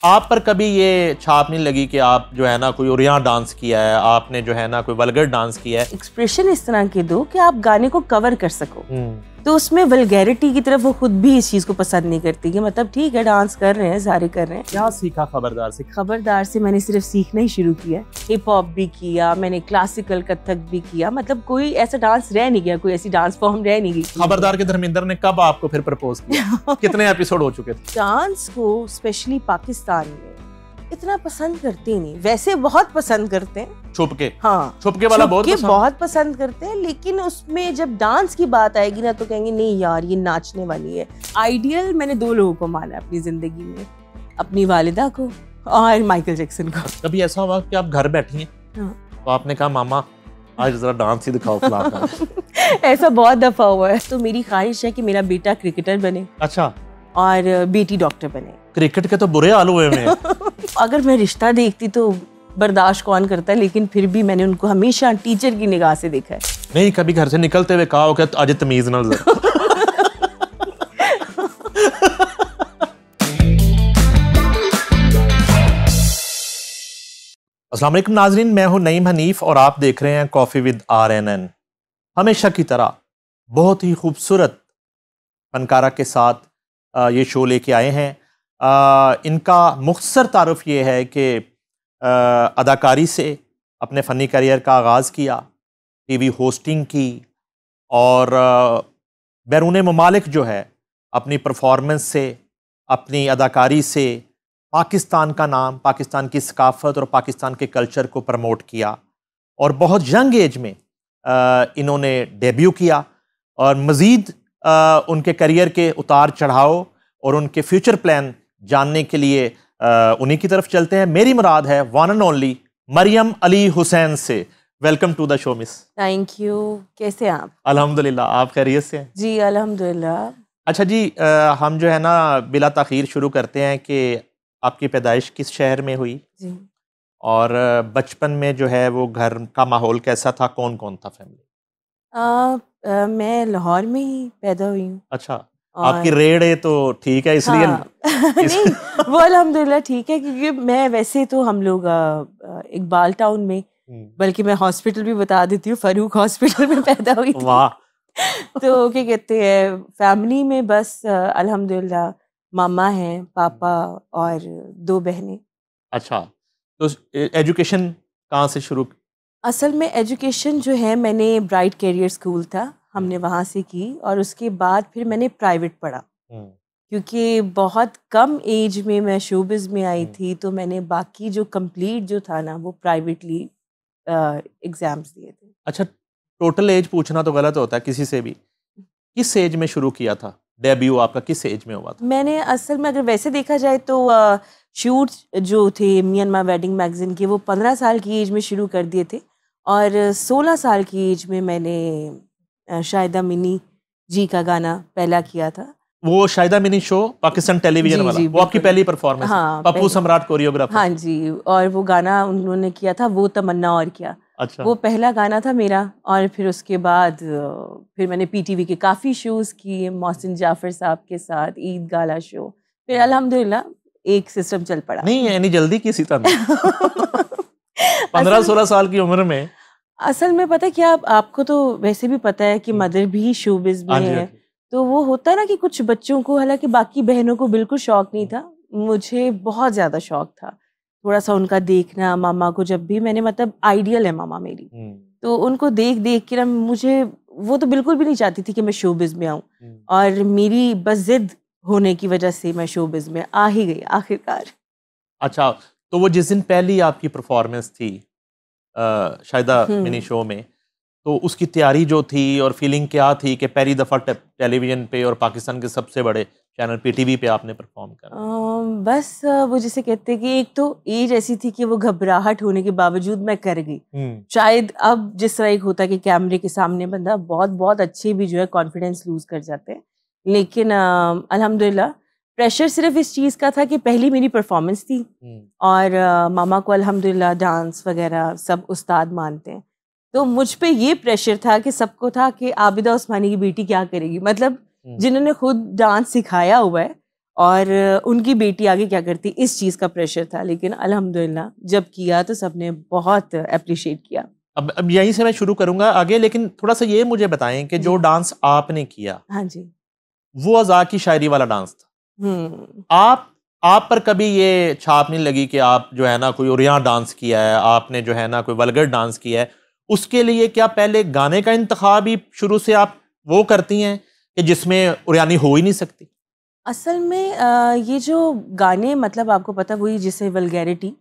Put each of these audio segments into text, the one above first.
आप पर कभी ये छाप नहीं लगी कि आप जो है ना कोई ओरियां डांस किया है, आपने जो है ना कोई वल्गर डांस किया है? एक्सप्रेशन इस तरह के दो कि आप गाने को कवर कर सको। तो उसमें वल्गैरिटी की तरफ वो खुद भी इस चीज को पसंद नहीं करती कि मतलब ठीक है डांस कर रहे हैं, सारे कर रहे हैं। क्या सीखा खबरदार से? खबरदार से मैंने सिर्फ सीखना ही शुरू किया। हिप हॉप भी किया मैंने, क्लासिकल कथक भी किया, मतलब कोई ऐसा डांस रह नहीं गया, कोई ऐसी डांस फॉर्म रह नहीं गई। खबरदार के धर्मेंद्र ने कब आपको फिर प्रपोज किया? कितने एपिसोड हो चुके थे? डांस को स्पेशली पाकिस्तान में इतना पसंद करते नहीं, वैसे बहुत पसंद करते हैं छुप के। हाँ, छुप के वाला बहुत पसंद करते हैं, लेकिन उसमें जब डांस की बात आएगी ना तो कहेंगे नहीं यार ये नाचने वाली है। आइडियल मैंने 2 लोगों को माना अपनी जिंदगी में, अपनी वालिदा को और माइकल जैक्सन को। कभी ऐसा हुआ कि आप घर बैठी हैं तो आपने कहा मामा आज जरा डांस ही दिखाओ फलाना? ऐसा बहुत दफा हुआ है। तो मेरी ख्वाहिश है कि मेरा बेटा क्रिकेटर बने। अच्छा। और बेटी डॉक्टर बने। क्रिकेट के तो बुरे हाल हुए हैं। अगर मैं रिश्ता देखती तो बर्दाश्त कौन करता है, लेकिन फिर भी मैंने उनको हमेशा टीचर की निगाह से देखा है। नहीं कभी घर से निकलते हुए कहा हो कि आज तमीज ना जरा? अस्सलाम वालेकुम नाजरीन, मैं हूं नईम हनीफ और आप देख रहे हैं कॉफी विद RNN। हमेशा की तरह बहुत ही खूबसूरत फनकारा के साथ ये शो लेके आए हैं। इनका मुख्तसर तारुफ ये है कि अदाकारी से अपने फ़नी करियर का आगाज़ किया, TV होस्टिंग की और बैरून ममालिक जो है अपनी परफॉर्मेंस से, अपनी अदाकारी से पाकिस्तान का नाम, पाकिस्तान की सकाफ़त और पाकिस्तान के कल्चर को प्रमोट किया। और बहुत यंग एज में इन्होंने डेब्यू किया और मज़ीद उनके करियर के उतार चढ़ाव और उनके फ्यूचर प्लान जानने के लिए उन्हीं की तरफ चलते हैं। मेरी मुराद है one and only Mariam Ali Hussain से। Welcome to the show miss. Thank you. कैसे हैं आप? अल्हम्दुलिल्लाह, आप खैरियत से हैं? जी अल्हम्दुलिल्लाह। अच्छा जी, हम जो है ना बिला ताखीर शुरू करते हैं कि आपकी पैदाइश किस शहर में हुई जी। और बचपन में जो है वो घर का माहौल कैसा था, कौन कौन था फैमिली? मैं लाहौर में ही पैदा हुई हूँ। अच्छा, आपकी रेड है तो ठीक है इसलिए। हाँ। नहीं, वो अल्हम्दुलिल्लाह ठीक है, क्योंकि मैं वैसे तो हम लोग इकबाल टाउन में, बल्कि मैं हॉस्पिटल भी बता देती हूँ, फरूक हॉस्पिटल में पैदा हुई थी। वाह। तो क्या कहते हैं, फैमिली में बस अल्हम्दुलिल्लाह मामा हैं, पापा और 2 बहनें। अच्छा, तो एजुकेशन कहाँ से शुरू? असल में एजुकेशन जो है मैंने ब्राइट कैरियर स्कूल था, हमने वहाँ से की, और उसके बाद फिर मैंने प्राइवेट पढ़ा, क्योंकि बहुत कम एज में मैं शोबिज़ में आई थी, तो मैंने बाकी जो कंप्लीट जो था ना वो प्राइवेटली एग्जाम्स दिए थे। अच्छा, टोटल एज पूछना तो गलत होता है किसी से भी। किस एज में शुरू किया था? डेब्यू आपका किस एज में हुआ था? मैंने असल में अगर वैसे देखा जाए तो शूट जो थे म्यांमार वेडिंग मैगजीन के, वो 15 साल की एज में शुरू कर दिए थे, और 16 साल की एज में मैंने शाहिदा मिनी जी का गाना पहला किया था। वो शाहिदा मिनी शो पाकिस्तान टेलीविजन वाला, वो आपकी पहली परफॉर्मेंस? हाँ, पप्पू सम्राट कोरियोग्राफर। हाँ जी, और वो गाना उन्होंने किया था वो तमन्ना और क्या। अच्छा। वो पहला गाना था मेरा, और फिर उसके बाद फिर मैंने PTV के काफ़ी शोज़ किए, मोहसिन जाफर साहब के साथ, ईद गाला शो, फिर अल्हम्दुलिल्लाह एक सिस्टम चल पड़ा। नहीं यानी जल्दी किसी तरह 15-16 साल की उम्र में। असल में पता क्या, आपको तो वैसे भी पता है कि मदर भी शोबिज़ में है, तो वो होता है ना कि कुछ बच्चों को, हालांकि बाकी बहनों को बिल्कुल शौक नहीं था, मुझे बहुत ज़्यादा शौक था थोड़ा सा उनका देखना। मामा को जब भी मैंने, मतलब आइडियल है मामा मेरी, तो उनको देख देख के ना मुझे, वो तो बिल्कुल भी नहीं चाहती थी कि मैं शोबिज़ में आऊँ, और मेरी बस जिद होने की वजह से मैं शोबिज़ में आ ही गई आखिरकार। अच्छा, तो वो जिस दिन पहली आपकी परफॉर्मेंस थी शाहिदा मिनी शो में, तो उसकी तैयारी जो थी और फीलिंग क्या थी कि पहली दफ़ा टेलीविज़न पे और पाकिस्तान के सबसे बड़े चैनल PTV पे आपने परफॉर्म करा? बस वो जिसे कहते हैं कि एक तो एज ऐसी थी कि वो घबराहट होने के बावजूद मैं कर गई। शायद अब जिस तरह एक होता है कि कैमरे के सामने बंदा बहुत बहुत अच्छे भी जो है कॉन्फिडेंस लूज कर जाते हैं, लेकिन अल्हम्दुलिल्लाह प्रेशर सिर्फ इस चीज़ का था कि पहली मेरी परफॉर्मेंस थी, और मामा को अल्हम्दुलिल्लाह डांस वगैरह सब उस्ताद मानते हैं, तो मुझ पे ये प्रेशर था कि सबको था कि आबिदा उस्मानी की बेटी क्या करेगी, मतलब जिन्होंने खुद डांस सिखाया हुआ है और उनकी बेटी आगे क्या करती, इस चीज़ का प्रेशर था, लेकिन अल्हम्दुलिल्लाह जब किया तो सबने बहुत अप्रिशिएट किया। अब यहीं से मैं शुरू करूंगा आगे, लेकिन थोड़ा सा ये मुझे बताएं कि जो डांस आपने किया, हाँ जी, वो अज़ा की शायरी वाला डांस था। आप पर कभी ये छाप नहीं लगी कि आप जो है ना कोई उरिया डांस किया है, आपने जो है ना कोई वल्गर डांस किया है? उसके लिए क्या पहले गाने का इंतखाब ही शुरू से आप वो करती हैं कि जिसमें उरियानी हो ही नहीं सकती? असल में ये जो गाने, मतलब आपको पता, वही जिसे वल्गैरिटी,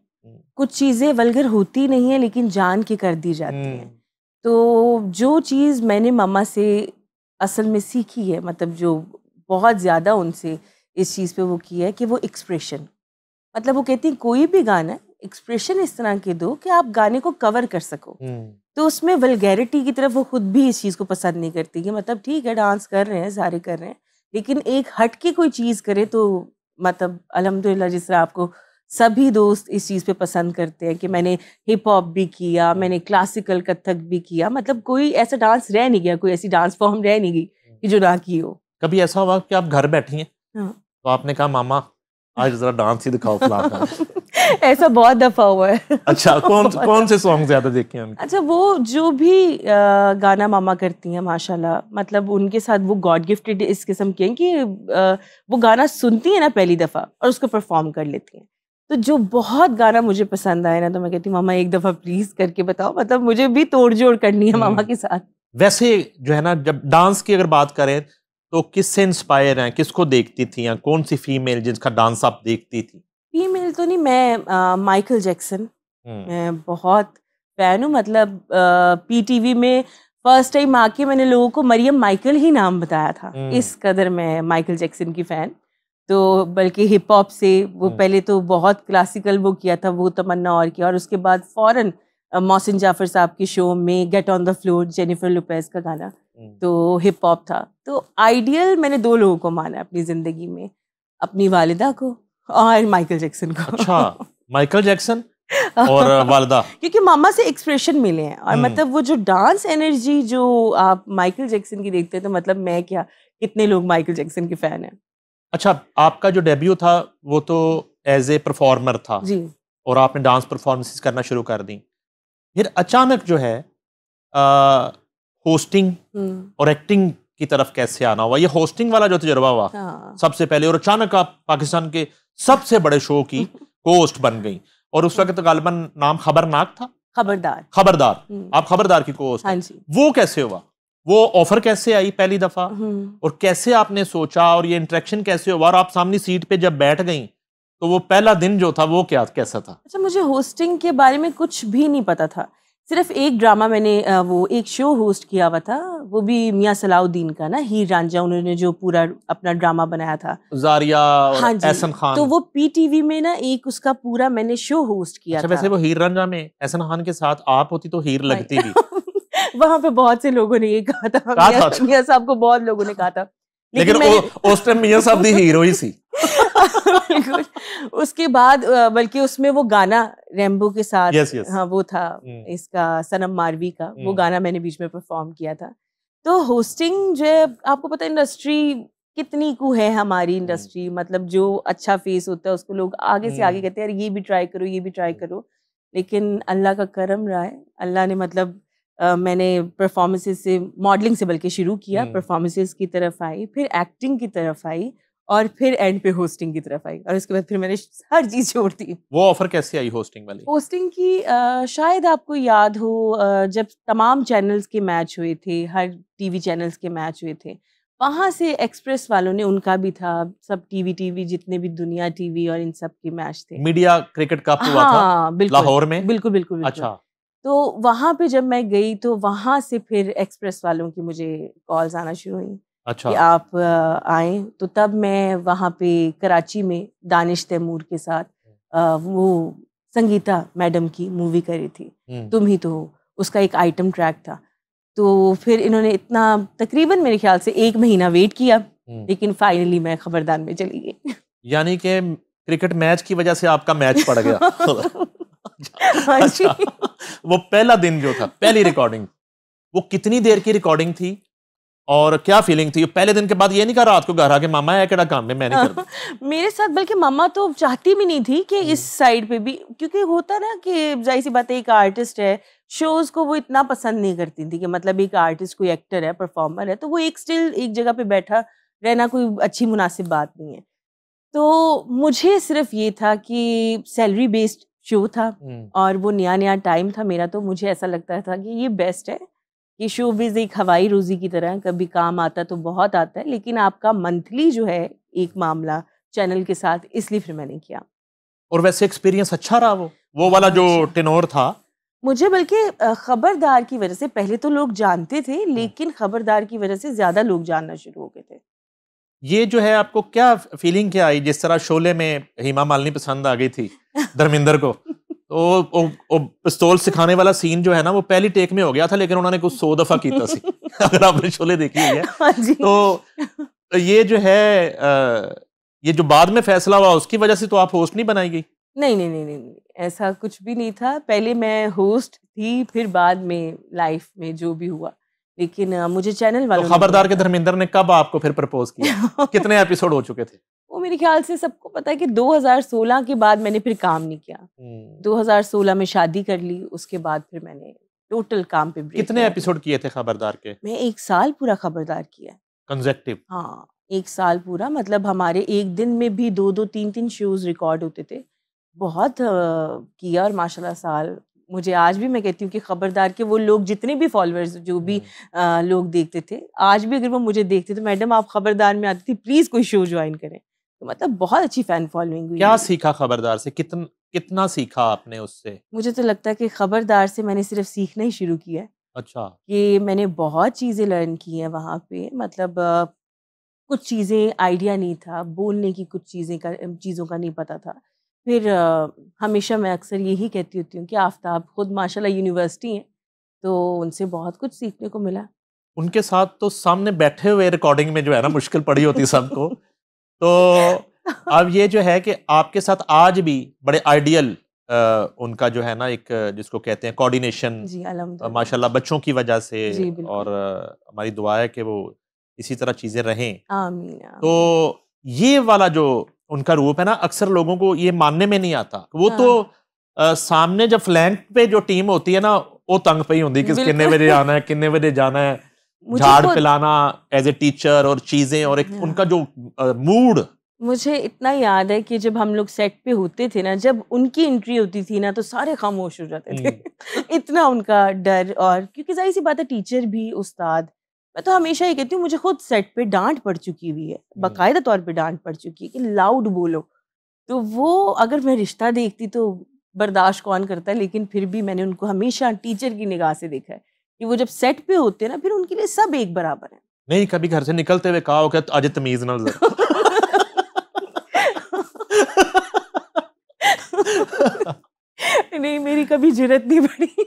कुछ चीज़ें वल्गर होती नहीं है लेकिन जान के कर दी जाती हैं। तो जो चीज़ मैंने मम्मा से असल में सीखी है, मतलब जो बहुत ज़्यादा उनसे इस चीज़ पे वो की है कि वो एक्सप्रेशन, मतलब वो कहती हैं कोई भी गाना एक्सप्रेशन इस तरह के दो कि आप गाने को कवर कर सको। तो उसमें वल्गैरिटी की तरफ वो खुद भी इस चीज़ को पसंद नहीं करती कि मतलब ठीक है डांस कर रहे हैं, सारे कर रहे हैं, लेकिन एक हट के कोई चीज़ करे तो मतलब अल्हम्दुलिल्लाह जिस तरह आपको सभी दोस्त इस चीज़ पे पसंद करते हैं कि मैंने हिप हॉप भी किया, मैंने क्लासिकल कथक भी किया, मतलब कोई ऐसा डांस रह नहीं गया, कोई ऐसी डांस फॉर्म रह नहीं गई कि जो ना की हो। कभी ऐसा हुआ कि आप घर बैठी हैं, हाँ। तो आपने कहा मामा आज जरा डांस ही दिखाओ फलाना? ऐसा बहुत दफा हुआ है। अच्छा, कौन से सॉन्ग ज्यादा देखे हैं उनके? अच्छा, वो जो भी गाना मामा करती हैं माशाल्लाह, मतलब उनके साथ वो गॉड गिफ्टेड इस किस्म के हैं कि वो गाना सुनती हैं ना पहली दफ़ा और उसको परफॉर्म कर लेती हैं। तो जो बहुत गाना मुझे पसंद आया ना, तो मैं कहती हूँ मामा एक दफ़ा प्लीज़ करके बताओ, मतलब मुझे भी तोड़ जोड़ करनी है मामा के साथ। वैसे जो है ना, जब डांस की अगर बात करें तो किससे इंस्पायर हैं, किसको देखती थी, या कौन सी फीमेल जिसका डांस आप देखती थी? फीमेल तो नहीं, मैं माइकल जैक्सन, मैं बहुत फैन हूँ, मतलब पीटीवी में फर्स्ट टाइम आके मैंने लोगों को मरियम माइकल ही नाम बताया था, इस कदर मैं माइकल जैक्सन की फ़ैन। तो बल्कि हिप हॉप से वो पहले तो बहुत क्लासिकल वो किया था, वो तमन्ना और किया, और उसके बाद फ़ौरन मोहसिन जाफ़र साहब के शो में get on the floor, Jennifer Lopez का गाना, तो हिप हॉप था। तो आइडियल मैंने दो लोगों को माना अपनी ज़िंदगी में, अपनी वालिदा को और माइकल जैक्सन को। अच्छा, माइकल जैक्सन और वालिदा। क्योंकि मामा से एक्सप्रेशन मिले हैं, और मतलब वो जो डांस एनर्जी जो आप माइकल जैक्सन की देखते हैं, तो मतलब मैं क्या, कितने लोग माइकल जैक्सन के फैन हैं। अच्छा, आपका जो डेब्यू था वो तो एज ए परफॉर्मर था जी। और आपने डांस परफॉर्मेंसेस करना शुरू कर दी। फिर अचानक जो है होस्टिंग और एक्टिंग की तरफ कैसे आना हुआ? ये होस्टिंग वाला जो तजुर्बा हुआ सबसे पहले, और अचानक आप पाकिस्तान के सबसे बड़े शो की होस्ट बन गई, और उस वक्त गालिबन नाम खबरनाक था, खबरदार। आप खबरदार की को होस्ट हैं। वो कैसे हुआ? वो ऑफर कैसे आई पहली दफा, और कैसे आपने सोचा, और ये इंटरेक्शन कैसे हुआ, और आप सामने सीट पे जब बैठ गई तो वो पहला दिन जो था वो कैसा था? अच्छा, मुझे होस्टिंग के बारे में कुछ भी नहीं पता था। सिर्फ एक ड्रामा मैंने वो एक शो होस्ट किया हुआ था, वो भी मियां सलाउद्दीन का ना, हीर रांझा, उन्होंने जो पूरा अपना ड्रामा बनाया था, जारिया और हाँ एहसन खान। तो वो पीटीवी में ना एक उसका पूरा मैंने शो होस्ट किया अच्छा, था। वैसे वो हीर रांझा में एहसन खान के साथ आप होती तो हीर लगती भी। वहां पे बहुत से लोगों ने ये कहा था, मियां साहब को बहुत लोगों ने कहा था, लेकिन उस टाइम मियां साहब दी हीरो ही सी। बिल्कुल। उसके बाद बल्कि उसमें वो गाना रैम्बो के साथ, हाँ वो था इसका सनम मारवी का, वो गाना मैंने बीच में परफॉर्म किया था। तो होस्टिंग जो है, आपको पता है इंडस्ट्री कितनी कू है, हमारी इंडस्ट्री, मतलब जो अच्छा फेस होता है उसको लोग आगे से आगे कहते हैं यार ये भी ट्राई करो, ये भी ट्राई करो, लेकिन अल्लाह का करम रहा है, अल्लाह ने मतलब मैंने परफॉर्मेंसेस से, मॉडलिंग से बल्कि शुरू किया, परफॉर्मेंसेस की तरफ आई, फिर एक्टिंग की तरफ आई, और फिर एंड पे होस्टिंग की तरफ आई, और उसके बाद फिर मैंने हर चीज छोड़ दी। वो ऑफर कैसे आई होस्टिंग वाली? होस्टिंग की शायद आपको याद हो, जब तमाम चैनल्स के मैच हुए थे, हर टीवी चैनल्स के मैच हुए थे, वहां से एक्सप्रेस वालों ने, उनका भी था, सब टीवी जितने भी दुनिया टीवी और इन सब के मैच थे। मीडिया क्रिकेट कप हुआ था लाहौर में। बिल्कुल। अच्छा। तो वहां पे जब मैं गई तो वहां से फिर एक्सप्रेस वालों की मुझे कॉल्स आना शुरू हुई। अच्छा। कि आप आए, तो तब मैं वहाँ पे कराची में दानिश तैमूर के साथ वो संगीता मैडम की मूवी करी थी, तुम ही तो हो, उसका एक आइटम ट्रैक था। तो फिर इन्होंने इतना तकरीबन मेरे ख्याल से 1 महीना वेट किया, लेकिन फाइनली मैं खबरदार में चली गई। यानी कि क्रिकेट मैच की वजह से आपका मैच पड़ गया। अच्छा, वो पहला दिन जो था, पहली रिकॉर्डिंग, वो कितनी देर की रिकॉर्डिंग थी और क्या फीलिंग थी पहले दिन के बाद? ये नहीं कहा रात को घर आके मामा है केड़ा काम है मैं नहीं करता? मेरे साथ बल्कि मम्मा तो चाहती भी नहीं थी कि इस साइड पे भी, क्योंकि होता ना कि जाहिर सी बात है एक आर्टिस्ट है, शोज को वो इतना पसंद नहीं करती थी कि मतलब एक आर्टिस्ट कोई एक्टर है, परफॉर्मर है, तो वो एक स्टिल एक जगह पे बैठा रहना कोई अच्छी मुनासिब बात नहीं है। तो मुझे सिर्फ ये था कि सैलरी बेस्ड शो था और वो नया नया टाइम था मेरा, तो मुझे ऐसा लगता था कि ये बेस्ट है कि शोबिज़ एक हवाई रोजी की तरह, कभी काम आता तो बहुत आता है, लेकिन आपका मंथली जो है एक मामला चैनल के साथ, इसलिए फिर मैंने किया। और वैसे एक्सपीरियंस अच्छा रहा वो वाला जो टेनोर था? मुझे बल्कि खबरदार की वजह से पहले तो लोग जानते थे, लेकिन खबरदार की वजह से ज्यादा लोग जानना शुरू हो गए थे। ये जो है आपको क्या फीलिंग क्या आई जिस तरह शोले में हेमा मालिनी पसंद आ गई थी धर्मेंद्र को? तो वो पिस्तौल सिखाने वाला सीन जो है ना वो पहली टेक में हो गया था, लेकिन उन्होंने कुछ 100 दफा कीता सी अगर आपने शोले देखी हुई है। हाँ जी। तो ये जो है ये जो बाद में फैसला हुआ उसकी वजह से तो आप होस्ट नहीं बनाई गई? नहीं नहीं नहीं नहीं, ऐसा कुछ भी नहीं था। पहले मैं होस्ट थी, फिर बाद में लाइफ में जो भी हुआ, लेकिन मुझे चैनल वालों तो खबरदार के धर्मेंद्र ने कब आपको फिर प्रपोज किया? कितने एपिसोड हो चुके थे? वो मेरे ख्याल से सबको पता है कि 2016 के बाद मैंने फिर काम नहीं किया। 2016 में शादी कर ली, उसके बाद फिर मैंने टोटल काम पे ब्रेक। कितने एपिसोड किए थे खबरदार के? मैं 1 साल पूरा खबरदार किया। कंसेक्टिव? हाँ, 1 साल पूरा, मतलब हमारे एक दिन में भी 2-2 3-3 शोज रिकॉर्ड होते थे। बहुत किया, और माशाल्लाह साल, मुझे आज भी मैं कहती हूँ कि खबरदार के वो लोग जितने भी फॉलोअर्स जो भी लोग देखते थे, आज भी अगर वो मुझे देखते तो मैडम आप खबरदार में आती थी, प्लीज कोई शो ज्वाइन करें। तो मतलब बहुत अच्छी फैन फॉलोइंग हुई। क्या सीखा खबरदार से? कितना सीखा आपने उससे? मुझे तो लगता है कि खबरदार से मैंने सिर्फ सीखना ही शुरू किया है। अच्छा। कि मैंने बहुत चीज़ें लर्न की हैं वहाँ पे, मतलब कुछ चीज़ें आइडिया नहीं था, बोलने की कुछ चीज़ों का नहीं पता था। फिर हमेशा मैं अक्सर यही कहती होती हूँ कि आफ़ताब खुद माशाल्लाह यूनिवर्सिटी हैं, तो उनसे बहुत कुछ सीखने को मिला। उनके साथ तो सामने बैठे हुए रिकॉर्डिंग में जो है ना मुश्किल पड़ी होती सबको। तो अब ये जो है कि आपके साथ आज भी बड़े आइडियल उनका जो है ना एक जिसको कहते हैं कोऑर्डिनेशन, जी अल्हम्दुलिल्लाह, माशाल्लाह बच्चों की वजह से। जी बिल्कुल। और हमारी दुआ है कि वो इसी तरह चीज़ें रहें। आमीन तो आमीन। ये वाला जो उनका रूप है ना, अक्सर लोगों को ये मानने में नहीं आता। वो तो सामने जब फ्लैंक पे जो टीम होती है ना वो तंग पई होती कि कितने बजे आना है, कितने बजे जाना है, झाड़ पिलाना एज ए टीचर और चीजें, और एक उनका जो मूड। मुझे इतना याद है कि जब हम लोग सेट पे होते थे ना, जब उनकी एंट्री होती थी ना तो सारे खामोश हो जाते थे। इतना उनका डर, और क्योंकि जाहिर सी बात है टीचर भी, उस्ताद, मैं तो हमेशा ये कहती हूँ, मुझे खुद सेट पे डांट पड़ चुकी हुई है, बाकायदा तौर पे डांट पड़ चुकी है कि लाउड बोलो। तो वो अगर मैं रिश्ता देखती तो बर्दाश्त कौन करता है, लेकिन फिर भी मैंने उनको हमेशा टीचर की निगाह से देखा है कि वो जब सेट पे होते हैं ना, फिर उनके लिए सब एक बराबर है। नहीं कभी घर से निकलते हुए कहा हो कि आज तमीज ना नहीं, मेरी कभी जुर्रत नहीं पड़ी।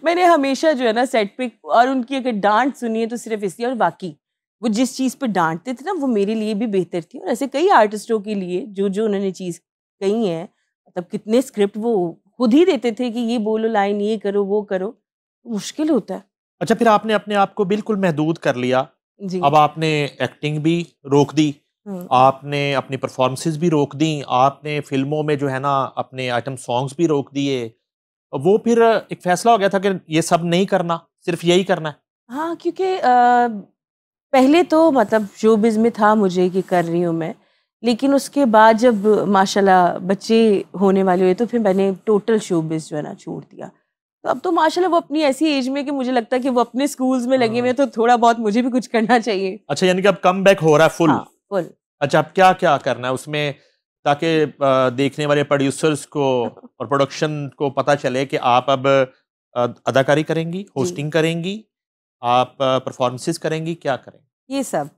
मैंने हमेशा जो है ना सेट पे, और उनकी अगर डांट सुनी है तो सिर्फ इसलिए, और बाकी वो जिस चीज़ पे डांटते थे ना वो मेरे लिए भी बेहतर थी, और ऐसे कई आर्टिस्टों के लिए जो जो उन्होंने चीज़ कही है, मतलब कितने स्क्रिप्ट वो खुद ही देते थे कि ये बोलो लाइन, ये करो वो करो, मुश्किल होता है। अच्छा, फिर आपने अपने आप को बिल्कुल महदूद कर लिया। जी। अब आपने एक्टिंग भी रोक दी, आपने अपनी परफॉर्मेंसेस भी रोक दी, आपने फिल्मों में जो है ना अपने आइटम सॉन्ग्स भी रोक दिए। वो फिर एक फैसला हो गया था कि ये सब नहीं करना, सिर्फ यही करना है। हाँ, क्योंकि पहले तो मतलब शोबिज़ में था मुझे कि कर रही हूँ मैं, लेकिन उसके बाद जब माशाल्लाह बच्चे होने वाले हुए तो फिर मैंने टोटल शोबिज़ जो है ना छोड़ दिया। तो अब तो माशाल्लाह वो अपनी ऐसी एज में कि मुझे लगता है कि वो अपने स्कूल्स में लगे हुए हैं, तो थोड़ा बहुत मुझे भी कुछ करना चाहिए। अच्छा, यानी कि अब कम बैक हो रहा है फुल? हाँ, फुल। अच्छा, अब क्या क्या करना है उसमें ताकि देखने वाले प्रोड्यूसर्स को और प्रोडक्शन को पता चले कि आप अब अदाकारी करेंगी, होस्टिंग करेंगी, आप परफॉर्मेंसेस करेंगी, क्या करेंगी? ये सब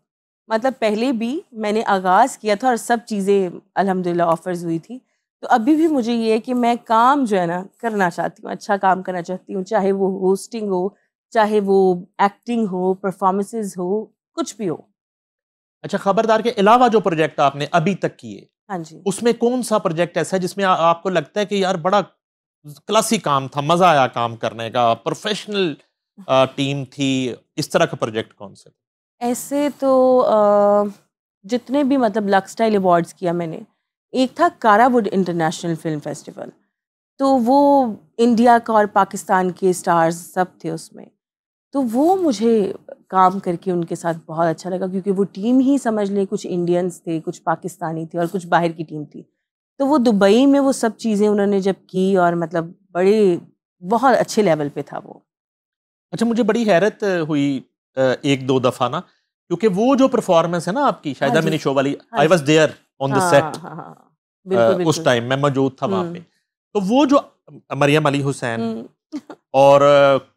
मतलब पहले भी मैंने आगाज़ किया था और सब चीज़ें अल्हम्दुलिल्लाह ऑफ़र्स हुई थी। तो अभी भी मुझे ये है कि मैं काम जो है ना करना चाहती हूँ, अच्छा काम करना चाहती हूँ, चाहे वो होस्टिंग हो, चाहे वो एक्टिंग हो, परफॉर्मेंसेस हो, कुछ भी हो। अच्छा, खबरदार के अलावा जो प्रोजेक्ट आपने अभी तक किए, हाँ जी। उसमें कौन सा प्रोजेक्ट ऐसा है जिसमें आपको लगता है कि यार बड़ा क्लासी काम था, मजा आया काम करने का, प्रोफेशनल टीम थी, इस तरह का प्रोजेक्ट कौन सा? ऐसे तो जितने भी मतलब लक्स स्टाइल अवार्ड्स किया मैंने, एक था कारावुड इंटरनेशनल फिल्म फेस्टिवल, तो वो इंडिया का और पाकिस्तान के स्टार्स सब थे उसमें। तो वो मुझे काम करके उनके साथ बहुत अच्छा लगा, क्योंकि वो टीम ही समझ लें, कुछ इंडियंस थे, कुछ पाकिस्तानी थे और कुछ बाहर की टीम थी। तो वो दुबई में वो सब चीज़ें उन्होंने जब की, और मतलब बड़े बहुत अच्छे लेवल पे था वो। अच्छा, मुझे बड़ी हैरत हुई एक दो दफा ना, क्योंकि वो जो परफॉर्मेंस है ना आपकी शाहिदा मिनी शो वाली, I was there on the set, बिल्कुल उस टाइम मैं मौजूद था वहां पे। तो वो जो मरियम अली हुसैन और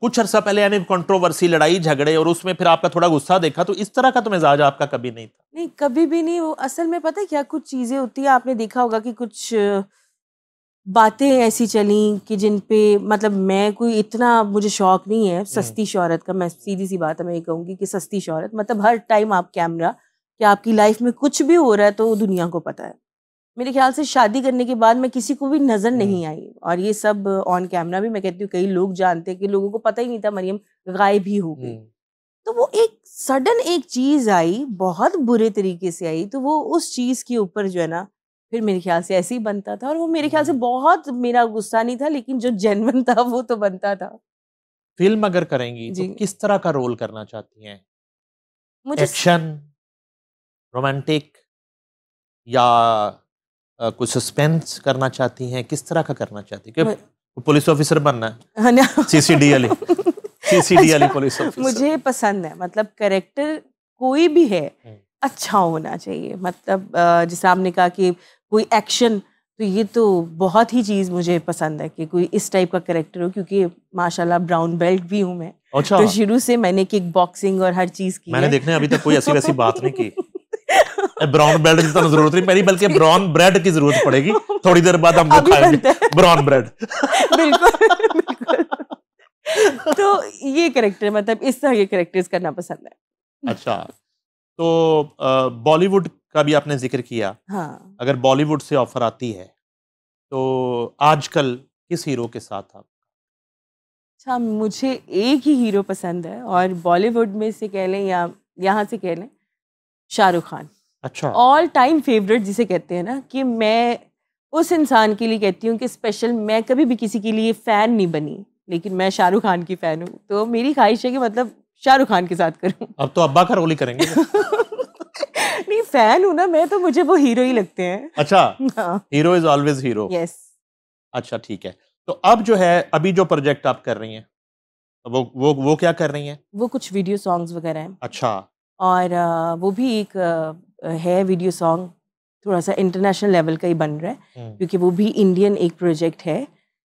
कुछ अरसा पहले यानी कंट्रोवर्सी, लड़ाई झगड़े, और उसमें फिर आपका थोड़ा गुस्सा देखा, तो इस तरह का तो मिजाज आपका कभी नहीं था? नहीं, कभी भी नहीं। वो असल में पता है क्या, कुछ चीज़ें होती है, आपने देखा होगा कि कुछ बातें ऐसी चली कि जिन पे मतलब मैं कोई इतना, मुझे शौक नहीं है सस्ती शोहरत का। मैं सीधी सी बात है, मैं ये कहूँगी कि सस्ती शोहरत मतलब हर टाइम आप कैमरा, कि आपकी लाइफ में कुछ भी हो रहा है तो दुनिया को पता है। मेरे ख्याल से शादी करने के बाद मैं किसी को भी नजर नहीं आई, और ये सब ऑन कैमरा भी मैं कहती हूँ कई लोग जानते हैं कि लोगों को पता ही नहीं था मरियम गायब ही हो गई। तो वो एक सडन एक चीज आई, बहुत बुरे तरीके से आई, तो वो उस चीज के ऊपर जो है ना, फिर मेरे ख्याल से ऐसे ही बनता था। और वो मेरे ख्याल से बहुत, मेरा गुस्सा नहीं था, लेकिन जो जेन्युइन था वो तो बनता था। फिल्म अगर करेंगी तो जी, किस तरह का रोल करना चाहती हैं? मुझे एक्शन, रोमांटिक, या कुछ सस्पेंस करना चाहती हैं? किस तरह का करना चाहती हैं? मु- कि पुलिस ऑफिसर बनना है, है ना? सीसीडी वाली, सीसीडी वाली अच्छा, पुलिस ऑफिसर? मुझे पसंद है, मतलब कैरेक्टर कोई भी है हम्म, अच्छा होना चाहिए। मतलब जैसे आपने कहा कि कोई एक्शन, तो ये तो बहुत ही चीज़ मुझे पसंद है कि कोई इस टाइप का कैरेक्टर हो, क्योंकि माशाल्लाह ब्राउन बेल्ट भी हूँ मैं। अच्छा, तो शुरू से मैंने किक बॉक्सिंग और हर चीज़ की मैंने है। देखने अभी तक कोई ऐसी वैसी बात नहीं की। ब्राउन बेल्ट की तो जरूरत नहीं, मेरी बल्कि ब्राउन ब्रेड की जरूरत पड़ेगी, थोड़ी देर बाद हम वो अभी खाएंगे बनता है। Brown bread. बिल्कुल बिल्कुल। तो ये कैरेक्टर, मतलब इस तरह के कैरेक्टर्स करना पसंद है। अच्छा, तो बॉलीवुड का भी आपने जिक्र किया, हाँ, अगर बॉलीवुड से ऑफर आती है तो आजकल किस हीरो के साथ आप? अच्छा, मुझे एक ही हीरो पसंद है, और बॉलीवुड में से कह लें या यहाँ से कह लें, शाहरुख खान। अच्छा, ऑल टाइम फेवरेट जिसे कहते हैं ना, कि मैं उस इंसान के लिए कहती हूँ कि स्पेशल, मैं कभी भी किसी के लिए फ़ैन नहीं बनी, लेकिन मैं शाहरुख खान की फ़ैन हूँ। तो मेरी ख्वाहिश है कि मतलब शाहरुख खान के साथ करूँ। अब तो अब्बा का रोल ही करेंगे। नहीं, फ़ैन हूँ ना मैं, तो मुझे वो हीरो ही लगते हैं। अच्छा, हाँ, hero is always hero. Yes. अच्छा, ठीक है। तो अब जो है, अभी जो प्रोजेक्ट आप कर रही हैं, वो क्या कर रही हैं? वो कुछ वीडियो सॉन्ग्स वगैरह हैं, अच्छा, और वो भी एक है वीडियो सॉन्ग, थोड़ा सा इंटरनेशनल लेवल का ही बन रहा है, क्योंकि वो भी इंडियन एक प्रोजेक्ट है।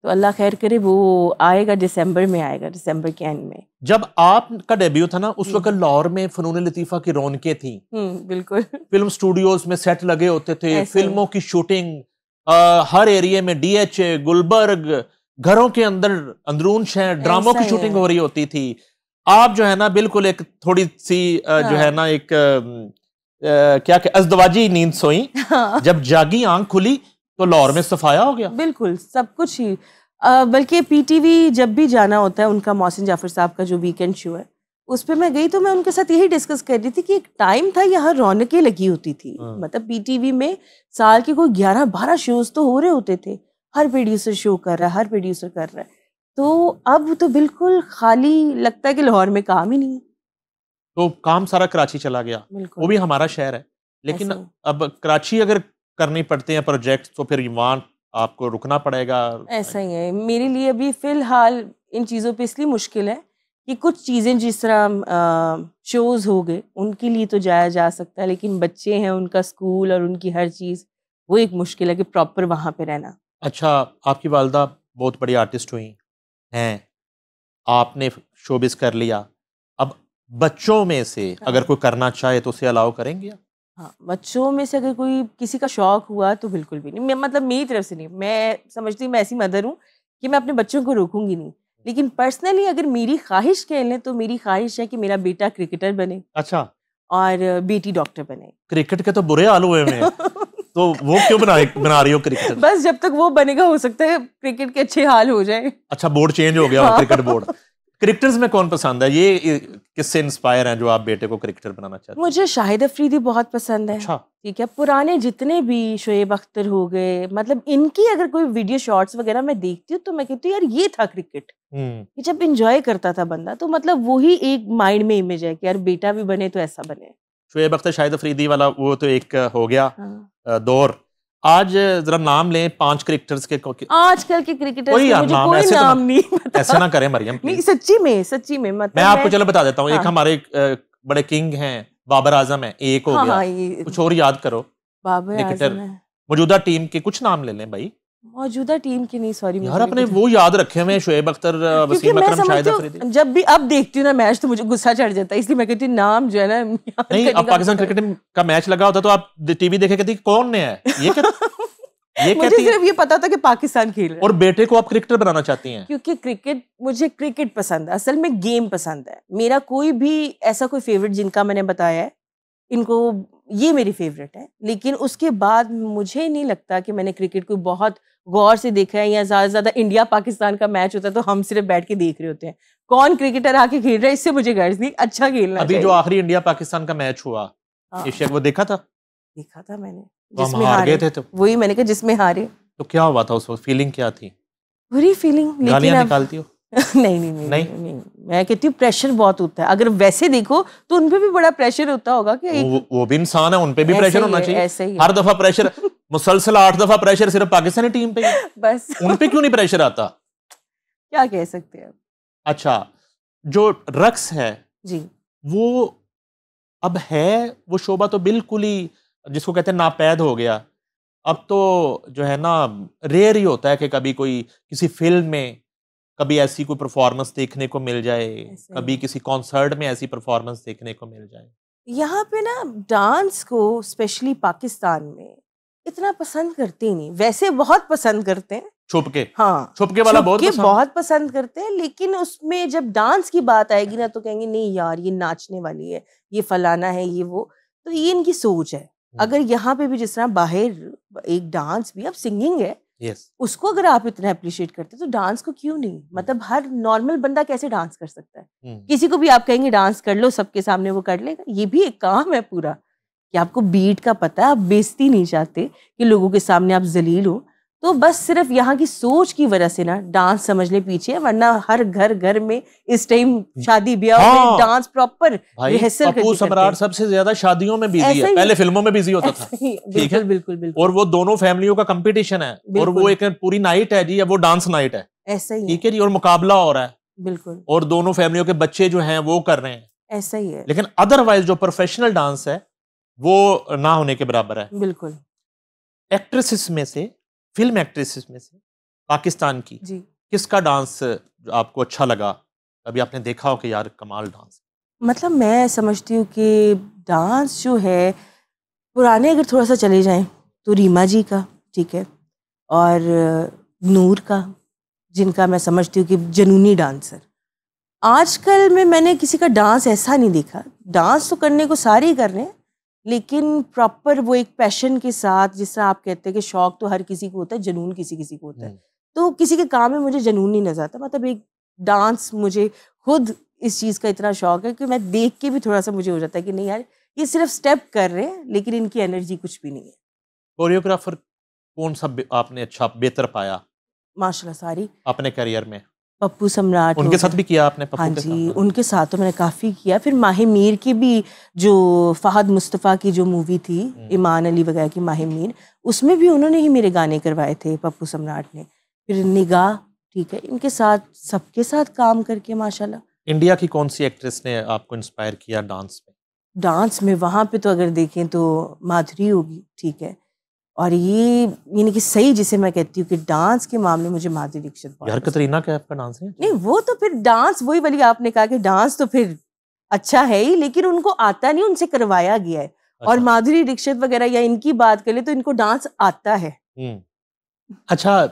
तो अल्लाह खैर करे, वो आएगा दिसंबर में, आएगा दिसंबर के एंड में। जब आपका डेब्यू था ना, उस वक्त लाहौर में फनून लतीफ़ा की रौनकें थी, बिल्कुल। फिल्म स्टूडियोज में सेट लगे होते थे, ऐसे ही। फिल्मों की शूटिंग हर एरिया में, डीएचए, गुलबर्ग, घरों के अंदर अंदरून शहर ड्रामों ऐसा की ही शूटिंग है। हो रही होती थी। आप जो है ना बिल्कुल एक थोड़ी सी जो है हाँ। ना एक क्या अजदवाजी नींद सोई, हाँ, जब जागी आंख खुली तो लाहौर में सफाया हो गया। बिल्कुल सब कुछ ही। बल्कि पीटीवी जब भी जाना होता है, उनका मोहसिन जाफर साहब का जो वीकेंड शो है, उस पे मैं गई, तो मैं उनके साथ यही डिस्कस कर रही थी कि एक टाइम था यहाँ रौनकें लगी होती थी। हाँ। मतलब पीटीवी में साल के कोई 11-12 शोज तो हो रहे होते थे, हर प्रोड्यूसर शो कर रहा है, हर प्रोड्यूसर कर रहा है। तो अब तो बिल्कुल खाली लगता है कि लाहौर में काम ही नहीं है। तो काम सारा कराची चला गया, वो बिल्कुल भी हमारा शहर है, लेकिन ऐसे ही। अब कराची अगर करनी पड़ते हैं प्रोजेक्ट तो फिर वहाँ आपको रुकना पड़ेगा। ऐसा ही है मेरे लिए अभी फिलहाल। इन चीज़ों पे इसलिए मुश्किल है कि कुछ चीज़ें जिस तरह शोज हो गए, उनके लिए तो जाया जा सकता है, लेकिन बच्चे हैं, उनका स्कूल और उनकी हर चीज़, वो एक मुश्किल है कि प्रॉपर वहाँ पे रहना। अच्छा, आपकी वालदा बहुत बड़ी आर्टिस्ट हुई हैं, आपने शोबिस कर लिया, अब बच्चों में से अगर हाँ, कोई करना चाहे तो उसे अलाउ करेंगे आप? हाँ, बच्चों में से अगर कोई किसी का शौक हुआ तो बिल्कुल भी नहीं। मैं मतलब मेरी तरफ से नहीं, मैं समझती हूँ, मैं ऐसी मदर हूँ कि मैं अपने बच्चों को रोकूंगी नहीं। लेकिन पर्सनली अगर मेरी ख्वाहिश कह लें, तो मेरी ख्वाहिश है कि मेरा बेटा क्रिकेटर बने अच्छा, और बेटी डॉक्टर बने। क्रिकेट के तो बुरे हाल हुए हुए हैं, तो वो क्यों बना रही हो क्रिकेटर? बस जब तक वो बनेगा, हो सकता है क्रिकेट के अच्छे हाल हो जाए। अच्छा, बोर्ड चेंज हो गया, हाँ। Cricket board. क्रिकेटर्स में कौन पसंद है? ये किससे इंस्पायर हैं जो आप बेटे को क्रिकेटर बनाना चाहते हैं? मुझे शाहिद अफरीदी बहुत पसंद है। अच्छा। ठीक है, पुराने जितने भी शोएब अख्तर हो गए, मतलब इनकी अगर कोई वीडियो शॉर्ट्स वगैरह मैं देखती हूँ तो मैं कहती हूँ यार ये था क्रिकेट। ये जब इंजॉय करता था बंदा, तो मतलब वही एक माइंड में इमेज है कि यार बेटा भी बने तो ऐसा बने। शोएब अख्तर, शाहिद अफरीदी वाला वो तो एक हो गया हाँ। दौर। आज जरा नाम लें 5 क्रिकेटर्स के। आजकल के क्रिकेटर्स कोई के मुझे नाम, कोई ऐसे नाम तो नहीं पता। ऐसे ना करें मरियम, नहीं प्लीज। सच्ची में मतलब मैं आपको चलो बता देता हूँ। एक हाँ। हमारे बड़े किंग हैं, बाबर आजम है, एक हो हाँ, गया। हाँ, ये कुछ और याद करो बाबर क्रिकेटर आजम है। मौजूदा टीम के कुछ नाम ले लें भाई। मौजूदा टीम की नहीं, सॉरी यार अपने वो याद रखे हुए, शोएब अख्तर, क्योंकि वसीम मैं अकरम, शाहिद समझती अफरीदी। हूँ जब भी अब देखती हूँ ना मैच तो मुझे गुस्सा चढ़ जाता है, इसलिए मैं कहती हूँ नाम जो है ना याद नहीं, करने अब का पाकिस्तान मौका क्रिकेट का मैच लगा होता तो आप टीवी देखे कहती कौन ने है ये क्या ये मुझे कहती है। सिर्फ ये पता था कि पाकिस्तान खेल रहा है। और बेटे को आप क्रिकेटर बनाना चाहती हैं? क्योंकि मुझे क्रिकेट पसंद है, असल में गेम पसंद है। मेरा कोई भी ऐसा कोई फेवरेट जिनका मैंने बताया है, इनको ये मेरी फेवरेट है, लेकिन उसके बाद मुझे नहीं लगता कि मैंने क्रिकेट को बहुत गौर से देखा है। या ज्यादा से ज्यादा इंडिया पाकिस्तान का मैच होता है तो हम सिर्फ बैठ के देख रहे होते हैं, कौन क्रिकेटर आके खेल रहा है इससे मुझे गर्ज नहीं, अच्छा खेलना अभी चाहिए। जो आखिरी इंडिया पाकिस्तान का मैच हुआ एशिया, वो देखा था? देखा था मैंने, तो हम जिसमें हार गए थे। तो वही मैंने कहा जिसमें हारे। तो क्या हुआ था उस वक्त, फीलिंग क्या थी? बुरी फीलिंग। गालियां निकालती हो? नहीं, मैं कहती हूँ प्रेशर बहुत होता है। अगर वैसे देखो तो उनपे भी बड़ा प्रेशर होता होगा कि वो भी इंसान है, उनपे भी प्रेशर होना चाहिए। ऐसे ही हर दफा प्रेशर, मुसलसल 8 दफा प्रेशर सिर्फ पाकिस्तानी टीम पे ही बस उनपे क्यों नहीं प्रेशर आता? क्या कह सकते हैं। अच्छा, जो रक्स है जी, वो अब है, वो शोबा तो बिल्कुल ही जिसको कहते हैं नापैद हो गया। अब तो जो है ना रेयर ही होता है कि कभी कोई किसी फिल्म में कभी ऐसी कोई परफॉर्मेंस देखने को मिल जाए, कभी किसी कॉन्सर्ट में ऐसी परफॉर्मेंस देखने को मिल जाए। यहाँ पे ना डांस को स्पेशली पाकिस्तान में इतना पसंद करते ही नहीं। वैसे बहुत पसंद करते हैं छुप के, हाँ, छुप के वाला बहुत पसंद करते हैं, लेकिन उसमें जब डांस की बात आएगी ना तो कहेंगे नहीं यार ये नाचने वाली है, ये फलाना है, ये वो। तो ये इनकी सोच है। अगर यहाँ पे भी जिस तरह बाहर एक डांस भी, अब सिंगिंग है, उसको अगर आप इतना अप्रिशिएट करते तो डांस को क्यों नहीं? मतलब हर नॉर्मल बंदा कैसे डांस कर सकता है? किसी को भी आप कहेंगे डांस कर लो, सबके सामने वो कर लेगा? ये भी एक काम है पूरा कि आपको बीट का पता है, आप बेइज्जती नहीं चाहते कि लोगों के सामने आप जलील हो। तो बस सिर्फ यहाँ की सोच की वजह से ना डांस समझ ले पीछे, वरना हर घर में इस टाइम शादी ब्याह में डांस प्रॉपर रिहर्सल करके पप्पू सम्राट सबसे ज्यादा शादियों में बिजी है, पहले फिल्मों में बिजी होता था। ठीक है, बिल्कुल। और वो दोनों फैमिलियों का कंपटीशन है, और वो एक पूरी नाइट है जी, वो डांस नाइट है, ऐसा ही, ठीक है जी, और मुकाबला हो रहा है, बिल्कुल, और दोनों फैमिलियों के बच्चे जो हैं वो कर रहे हैं, ऐसा ही है। लेकिन अदरवाइज जो प्रोफेशनल डांस है वो ना होने के बराबर है। बिल्कुल। एक्ट्रेसेस में से, फिल्म एक्ट्रेसेस में से पाकिस्तान की जी, किसका डांस आपको अच्छा लगा? अभी आपने देखा हो कि यार कमाल डांस। मतलब मैं समझती हूँ कि डांस जो है पुराने अगर थोड़ा सा चले जाएं तो रीमा जी का, ठीक है, और नूर का, जिनका मैं समझती हूँ कि जनूनी डांसर। आजकल में मैंने किसी का डांस ऐसा नहीं देखा। डांस तो करने को सारे ही कर रहे हैं, लेकिन प्रॉपर वो एक पैशन के साथ, जिस तरह आप कहते हैं कि शौक तो हर किसी को होता है, जुनून किसी किसी को होता है, तो किसी के काम में मुझे जुनून नहीं नजर आता। मतलब एक डांस, मुझे खुद इस चीज़ का इतना शौक है कि मैं देख के भी थोड़ा सा मुझे हो जाता है कि नहीं यार ये सिर्फ स्टेप कर रहे हैं, लेकिन इनकी एनर्जी कुछ भी नहीं है। कोरियोग्राफर कौन सा आपने अच्छा बेहतर पाया माशाल्लाह सारी अपने करियर में? पप्पू सम्राट, उनके साथ भी किया आपने? हाँ जी, उनके साथ तो मैंने काफ़ी किया। फिर माहे मीर की भी, जो फहद मुस्तफ़ा की जो मूवी थी ईमान अली वगैरह की, माहे मीर, उसमें भी उन्होंने ही मेरे गाने करवाए थे, पप्पू सम्राट ने। फिर निगाह, ठीक है, इनके साथ सबके साथ काम करके माशाल्लाह। इंडिया की कौन सी एक्ट्रेस ने आपको इंस्पायर किया डांस में? डांस में वहाँ पे तो अगर देखें तो माधुरी होगी, ठीक है, और ये यानी कि सही जिसे मैं कहती हूँ कि डांस के मामले मुझे माधुरी दीक्षित। यार कतरीना का आपका डांस है? नहीं, वो तो फिर डांस वही वाली आपने कहा कि डांस तो फिर अच्छा है ही, लेकिन उनको आता नहीं, उनसे करवाया गया है। अच्छा। और माधुरी दीक्षित वगैरह या इनकी बात करें तो इनको डांस आता है। अच्छा,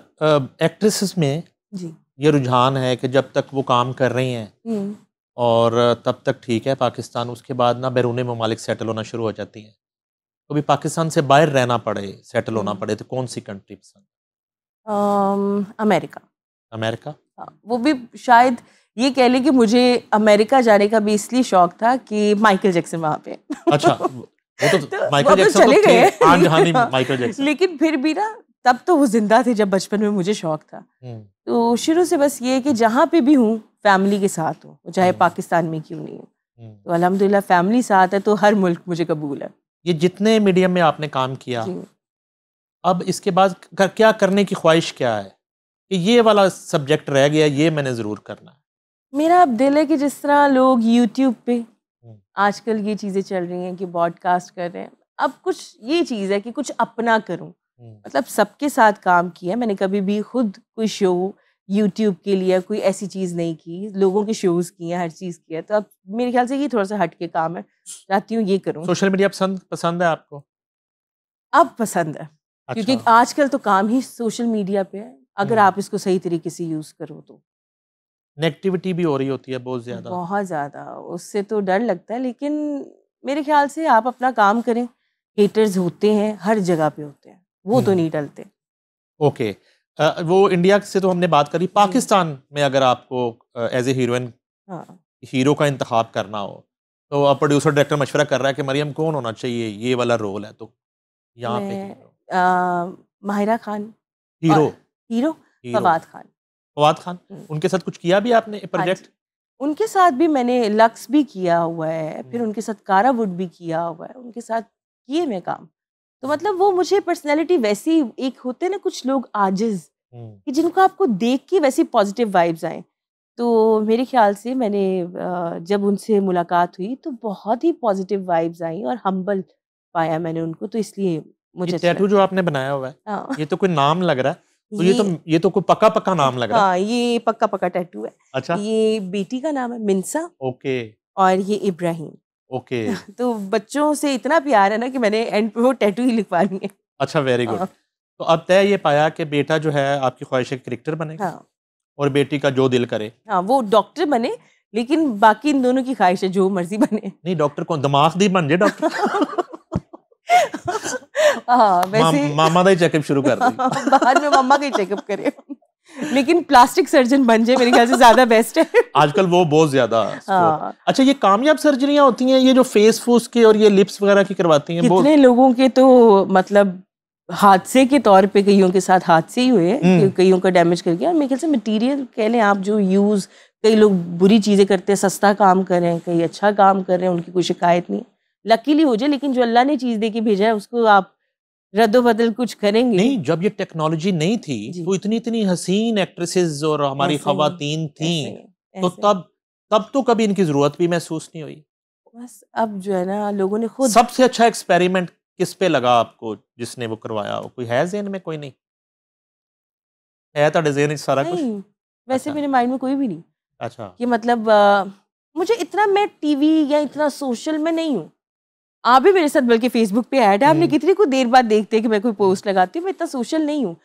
एक्ट्रेसेस में जी ये रुझान है कि जब तक वो काम कर रही हैं और तब तक ठीक है पाकिस्तान, उसके बाद ना बैरूनी ममालिक सेटल होना शुरू हो जाती हैं। कभी पाकिस्तान से बाहर रहना पड़े, सेटल होना पड़े, तो कौन सी कंट्री पसंद? अमेरिका। अमेरिका? वो भी शायद ये कह लें कि मुझे अमेरिका जाने का भी इसलिए शौक था कि माइकल जैक्सन वहाँ पे। अच्छा, वो तो माइकल जैक्सन चले गए, आन माइकल जैक्सन। लेकिन फिर भी ना, तब तो वो जिंदा थे जब बचपन में मुझे शौक था। तो शुरू से बस ये कि जहाँ पे भी हूँ फैमिली के साथ हूँ, चाहे पाकिस्तान में क्यों नहीं हूँ। तो अल्हम्दुलिल्लाह फैमिली साथ है तो हर मुल्क मुझे कबूल है। ये जितने मीडियम में आपने काम किया, अब इसके बाद क्या करने की ख्वाहिश क्या है कि ये वाला सब्जेक्ट रह गया, ये मैंने ज़रूर करना है? मेरा अब दिल है कि जिस तरह लोग यूट्यूब पे आजकल ये चीज़ें चल रही हैं कि पॉडकास्ट कर रहे हैं, अब कुछ ये चीज़ है कि कुछ अपना करूं। मतलब सबके साथ काम किया मैंने, कभी भी खुद कोई शो यूट्यूब के लिए कोई ऐसी चीज़ नहीं की, लोगों के शोज़ किए, हर चीज़ किया। तो अब मेरे ख्याल से ये थोड़ा सा हट के काम है, चाहती हूँ ये करूँ। सोशल मीडिया पसंद है आपको? अब पसंद है। अच्छा। क्योंकि आजकल तो काम ही सोशल मीडिया पे है, अगर आप इसको सही तरीके से यूज़ करो तो। नेगेटिविटी भी हो रही होती है बहुत ज़्यादा। बहुत ज़्यादा, उससे तो डर लगता है, लेकिन मेरे ख्याल से आप अपना काम करें। हेटर्स होते हैं, हर जगह पे होते हैं, वो तो नहीं टलते। ओके, वो इंडिया से तो हमने बात करी, पाकिस्तान में अगर आपको एज ए हीरोइन हीरो का इंतखाब करना हो तो अब प्रोड्यूसर डायरेक्टर मशवरा कर रहा है कि मरियम कौन होना चाहिए, ये वाला रोल है, तो यहाँ पे माहिरा खान हीरो फवाद खान। फवाद खान, उनके साथ कुछ किया भी आपने प्रोजेक्ट? उनके साथ भी मैंने लक्स भी किया हुआ है, फिर उनके साथ कारावुड भी किया हुआ है, उनके साथ किए मैं काम। तो मतलब वो मुझे पर्सनैलिटी वैसी, एक होते ना कुछ लोग आजिज कि जिनको आपको देख के वैसी पॉजिटिव वाइब्स आए। तो मेरे ख्याल से मैंने जब उनसे मुलाकात हुई तो बहुत ही पॉजिटिव वाइब्स आई और हम्बल पाया मैंने उनको, तो इसलिए मुझे टैटू जो आपने बनाया हुआ है, ये तो कोई नाम लग रहा है, तो ये तो कोई पक्का नाम लग रहा है। हाँ, ये पक्का टैटू है। अच्छा, ये बेटी का नाम है मिन्सा। ओके। और ये इब्राहिम। ओके। तो बच्चों से इतना प्यार है ना कि मैंने एंड पे वो टैटू ही लिखवानी है। अच्छा, वेरी गुड। तो अब तय ये पाया कि बेटा जो है आपकी ख्वाहिश है क्रिकेटर बनेगा। हाँ। और बेटी का जो दिल करे। हाँ, वो डॉक्टर बने, लेकिन बाकी इन दोनों की ख्वाहिश है जो मर्जी बने। नहीं, डॉक्टर कौन, दिमाग दी बन जाए डॉक्टर। हाँ, वैसे मामा का ही चेकअप शुरू कर दी। बाद में मामा का ही चेकअप करे, लेकिन प्लास्टिक सर्जन बन जाए मेरे ख्याल से ज्यादा बेस्ट है। आजकल वो बहुत ज्यादा। हाँ। अच्छा, ये कामयाब सर्जरियां होती हैं, ये जो फेस फूस के और ये लिप्स वगैरह की करवाती हैं? कितने लोगों के तो मतलब हादसे के तौर पे, कईयों के साथ हादसे ही हुए, कईयों का डैमेज कर गया। मेरे ख्याल से मटेरियल कह लें आप जो यूज, कई लोग बुरी चीजें करते हैं, सस्ता काम कर रहे हैं, कई अच्छा काम कर रहे हैं, उनकी कोई शिकायत नहीं, लकीली हो जाए। लेकिन जो अल्लाह ने चीज दे के भेजा है उसको आप रद्दो-बदल कुछ करेंगे नहीं। जब ये टेक्नोलॉजी नहीं थी तो इतनी हसीन एक्ट्रेसेस और हमारी खवातीन थी, तो तब तो कभी इनकी जरूरत भी महसूस नहीं हुई। बस अब जो है ना, लोगों ने खुद। सबसे अच्छा एक्सपेरिमेंट किस पे लगा आपको जिसने वो करवाया हो? कोई है ज़हन में? कोई नहीं है? तो ज़हन सारा कुछ वैसे मेरे माइंड में कोई भी नहीं। अच्छा, कि मतलब मुझे इतना, मैं टीवी या इतना सोशल में नहीं हूँ। आप भी मेरे साथ बल्कि फेसबुक पे ऐड है, आपने कितनी कुछ देर बाद देखते हैं कि मैं कोई पोस्ट लगाती हूँ। मैं इतना सोशल नहीं हूँ,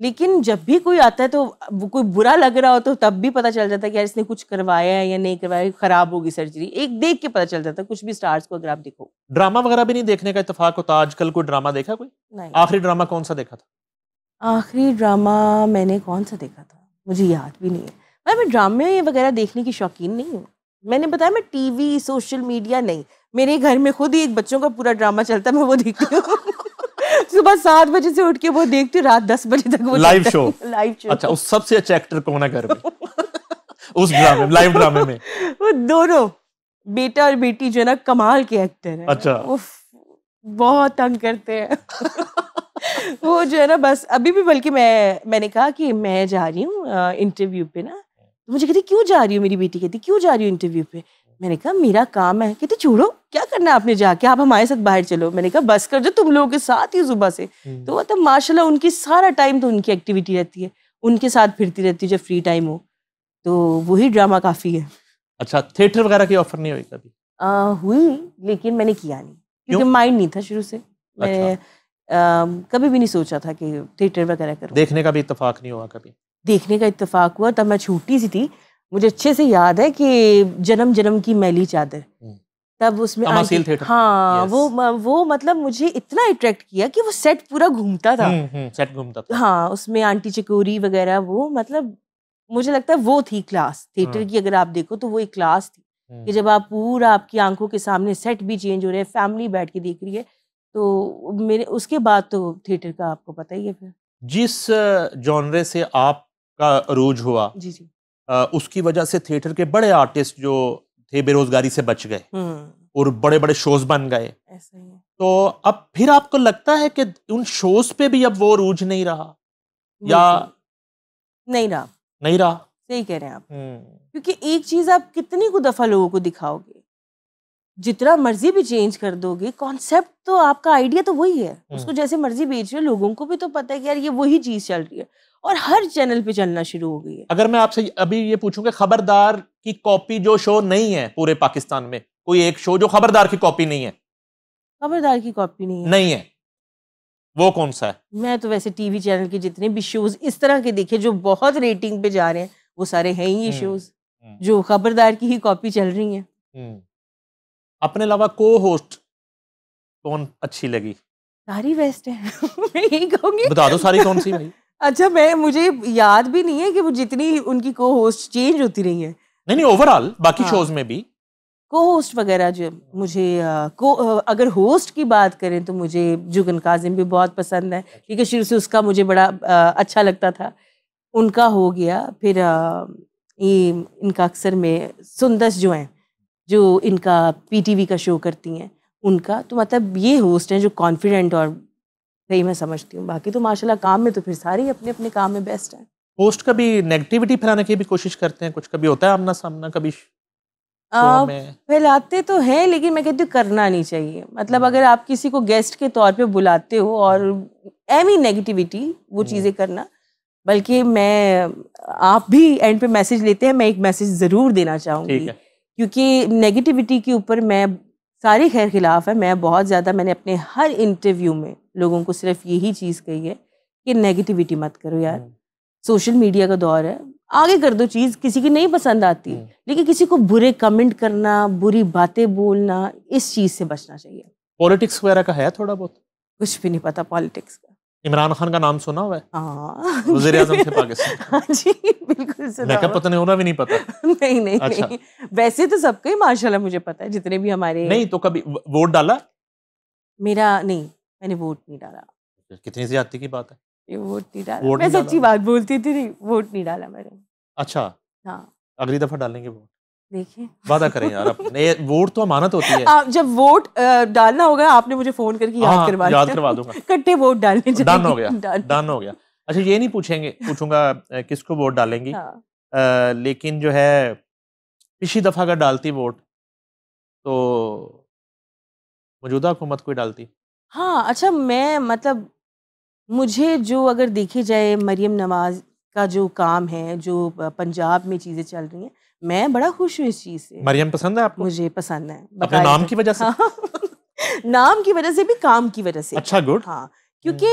लेकिन जब भी कोई आता है तो वो कोई बुरा लग रहा हो तो तब भी पता चल जाता है कि यार इसने कुछ करवाया है या नहीं करवाया, खराब होगी सर्जरी, एक देख के पता चल जाता है। कुछ भी स्टार्स को अगर आप देखो। ड्रामा वगैरह भी नहीं देखने का इत्तेफाक होता आजकल? कोई ड्रामा देखा? कोई नहीं। आखिरी ड्रामा कौन सा देखा था? आखिरी ड्रामा मैंने कौन सा देखा था मुझे याद भी नहीं है। मैं ड्रामे वगैरह देखने की शौकीन नहीं हूँ। मैंने बताया, मैं टीवी सोशल मीडिया नहीं, मेरे घर में खुद ही एक बच्चों का पूरा ड्रामा चलता है, मैं वो देखती हूँ। सुबह 7 बजे से उठ के वो देखती हूँ, रात 10 बजे तक वो लाइव शो। अच्छा, उस सबसे अच्छा एक्टर कौन है घर में? उस ड्रामे, लाइव ड्रामे में? वो दोनों बेटा और बेटी जो है ना, कमाल के एक्टर हैं। अच्छा, बहुत तंग करते हैं। वो जो है ना, बस अभी भी, बल्कि मैंने कहा कि मैं जा रही हूँ इंटरव्यू पे ना, तो मुझे कहती क्यों जा रही हो? मेरी बेटी कहती क्यों जा रही हो इंटरव्यू पे? मैंने कहा मेरा काम है। कहती छोड़ो, क्या करना है आपने जाके, आप हमारे साथ बाहर चलो। मैंने कहा बस कर जो, तुम लोगों के साथ ही सुबह से। तो मतलब माशाल्लाह उनकी सारा टाइम तो उनकी एक्टिविटी रहती है, उनके साथ फिरती रहती है जब फ्री टाइम हो, तो वही ड्रामा काफी है। अच्छा, थिएटर वगैरह की ऑफर नहीं हुई कभी? हुई, लेकिन मैंने किया नहीं, क्योंकि माइंड नहीं था शुरू से। मैं कभी भी नहीं सोचा था कि थिएटर वगैरह करूं। देखने का भी इत्तेफाक नहीं हुआ कभी? देखने का इत्तेफाक हुआ, तब मैं छोटी सी थी। मुझे अच्छे से याद है कि जन्म जन्म की मैली चादर, तब उसमें हाँ, वो मतलब मुझे इतना अट्रैक्ट किया कि वो सेट पूरा घूमता था। सेट घूमता था। हाँ, उसमें आंटी चकोरी वगैरह, वो मतलब मुझे लगता है वो थी क्लास थिएटर की। अगर आप देखो तो वो एक क्लास थी कि जब आप पूरा आपकी आंखों के सामने सेट भी चेंज हो रहे हैं, फैमिली बैठ के देख रही है, तो मेरे उसके बाद तो थिएटर का आपको पता ही है फिर। जिस जॉनरे से आपका अरूज हुआ, जी जी। उसकी वजह से थिएटर के बड़े आर्टिस्ट जो थे बेरोजगारी से बच गए और बड़े बड़े शोज बन गए। ऐसा ही है। तो अब फिर आपको लगता है कि उन शोज पे भी अब वो अरूज नहीं रहा, या नहीं रहा? नहीं रहा? सही कह रहे हैं आप। क्योंकि एक चीज आप कितनी को दफा लोगों को दिखाओगे, जितना मर्जी भी चेंज कर दोगे, कॉन्सेप्ट तो आपका आइडिया तो वही है, उसको जैसे मर्जी बेच रहे हो, लोगों को भी तो पता है कि यार ये वही चीज चल रही है और हर चैनल पे चलना शुरू हो गई है। अगर मैं आपसे अभी ये पूछूं कि खबरदार की कॉपी जो शो नहीं है पूरे पाकिस्तान में, कोई एक शो जो खबरदार की कॉपी नहीं है? खबरदार की कॉपी नहीं है, वो कौन सा है? मैं तो वैसे टीवी चैनल के जितने भी शोज इस तरह के देखे जो बहुत रेटिंग पे जा रहे हैं, वो सारे हैं ही ये शोज जो खबरदार की ही कॉपी चल रही हैं। अपने अलावा को होस्ट कौन अच्छी लगी? सारी बेस्ट है। मैं यही कहूंगी। बता दो सारी कौन सी भाई। अच्छा, मुझे याद भी नहीं है कि वो जितनी उनकी को होस्ट चेंज होती रही है। नहीं ओवरऑल बाकी शोज में भी को होस्ट वगैरह जो मुझे अगर होस्ट की बात करें तो मुझे जुगन काजिम भी बहुत पसंद है, क्योंकि शुरू से उसका मुझे बड़ा अच्छा लगता था। उनका हो गया। फिर ये इनका अक्सर में सुंदस जो हैं, जो इनका पीटीवी का शो करती हैं, उनका तो मतलब ये होस्ट हैं जो कॉन्फिडेंट और सही मैं समझती हूँ। बाकी तो माशाल्लाह काम में तो फिर सारे अपने अपने काम में बेस्ट हैं। होस्ट कभी नेगेटिविटी फैलाने की भी कोशिश करते हैं? कुछ कभी होता है आमना सामना कभी फैलाते तो हैं, लेकिन मैं कहती हूँ करना नहीं चाहिए। मतलब अगर आप किसी को गेस्ट के तौर पे बुलाते हो और एमी नेगेटिविटी वो चीज़ें करना, बल्कि मैं आप भी एंड पे मैसेज लेते हैं, मैं एक मैसेज ज़रूर देना चाहूँगी, क्योंकि नेगेटिविटी के ऊपर मैं सारे खैर खिलाफ है। मैं बहुत ज़्यादा, मैंने अपने हर इंटरव्यू में लोगों को सिर्फ यही चीज़ कही है कि नेगेटिविटी मत करो यार, सोशल मीडिया का दौर है, आगे कर दो चीज़। किसी की नहीं पसंद आती, लेकिन किसी को बुरे कमेंट करना, बुरी बातें बोलना, इस चीज़ से बचना चाहिए। पॉलिटिक्स वगैरह का है थोड़ा बहुत? कुछ भी नहीं पता पॉलिटिक्स का। इमरान खान का नाम सुना हुआ है? हाँ, वज़ीर आज़म थे पाकिस्तान। हाँ जी, बिल्कुल सुना। मैं क्या पता नहीं, होना भी नहीं पता। नहीं नहीं अच्छा। नहीं, वैसे तो सबका ही माशाल्लाह मुझे पता है, जितने भी हमारे। नहीं तो कभी वोट डाला? मेरा नहीं, मैंने वोट नहीं डाला। कितनी ज्यादती की बात है। ये वोट नहीं डाला, मैं सच्ची बात बोलती थी, नहीं वोट नहीं डाला मैंने। अच्छा, हाँ, अगली दफा डालेंगे वोट, देखिए। वादा करें यार अपने, वोट तो अमानत होती है। आप जब वोट डालना होगा, आपने मुझे फोन करके याद करवा दूंगा। इकट्ठे वोट डालने चाहिए। डन हो गया, डन हो गया। अच्छा, ये नहीं पूछूंगा किसको वोट डालेंगी, लेकिन जो है पिछली दफा अगर डालती वोट तो मौजूदा हुकूमत कोई डालती? हाँ, अच्छा, मैं मतलब मुझे जो अगर देखी जाए मरियम नवाज का जो काम है, जो पंजाब में चीज़ें चल रही हैं, मैं बड़ा खुश हूँ इस चीज़ से। मरियम पसंद है आपको? मुझे पसंद है। अपने नाम की वजह से? हाँ। नाम की वजह से भी, काम की वजह से। अच्छा, गुड। हाँ, क्योंकि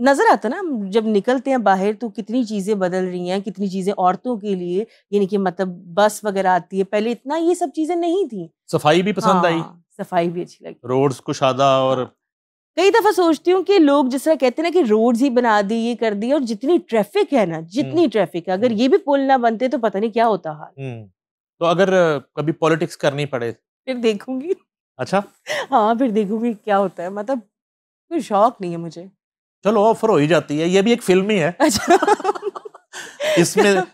नजर आता ना, जब निकलते हैं बाहर तो कितनी चीजें बदल रही हैं, कितनी चीजें औरतों के लिए, यानी कि मतलब बस वगैरह आती है, पहले इतना ये सब चीजें नहीं थी। सफाई भी पसंद आई? सफाई भी अच्छी लगी, रोड्स कुशादा। और कई दफा सोचती हूँ कि लोग जिस तरह कहते हैं ना कि रोड्स ही बना दी, ये कर दी, और जितनी ट्रैफिक है ना, जितनी ट्रैफिक है, अगर ये भी पुल ना बनते तो पता नहीं क्या होता हाल। तो अगर कभी पॉलिटिक्स करनी पड़े फिर देखूंगी। अच्छा। हाँ, फिर देखूंगी क्या होता है। मतलब कोई शौक नहीं है मुझे। चलो, ऑफर हो ही जाती है, ये भी एक फिल्म ही है। अच्छा।